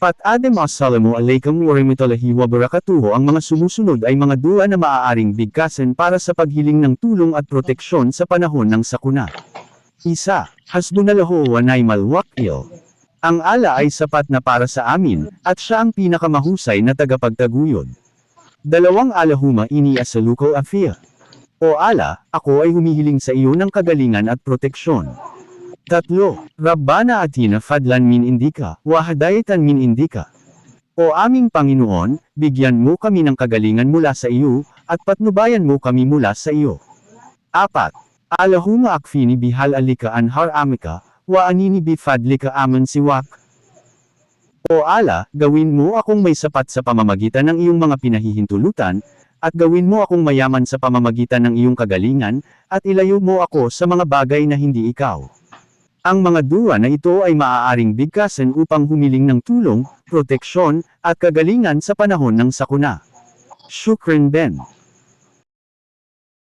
Adem assalamu alaikum warahmatullahi wabarakatuh. Ang mga sumusunod ay mga dua na maaaring bigkasan para sa paghiling ng tulong at proteksyon sa panahon ng sakuna. 1. Hasbunallahu wa ni'mal wakil. Ang Allah ay sapat na para sa amin, at siya ang pinakamahusay na tagapagtaguyod. 2. Allahumma inni as'aluka afiyah. O Allah, ako ay humihiling sa iyo ng kagalingan at proteksyon. 3. Rabbana atina fadlan min indika, wa hadayatan min indika. O aming Panginoon, bigyan mo kami ng kagalingan mula sa iyo, at patnubayan mo kami mula sa iyo. 4. Allahumma akfini bihal alika anhar amika, wa anini bifadlika aman siwak. O Allah, gawin mo akong may sapat sa pamamagitan ng iyong mga pinahihintulutan, at gawin mo akong mayaman sa pamamagitan ng iyong kagalingan, at ilayo mo ako sa mga bagay na hindi ikaw. Ang mga dua na ito ay maaaring bigkasan upang humiling ng tulong, proteksyon, at kagalingan sa panahon ng sakuna. Shukran Ben.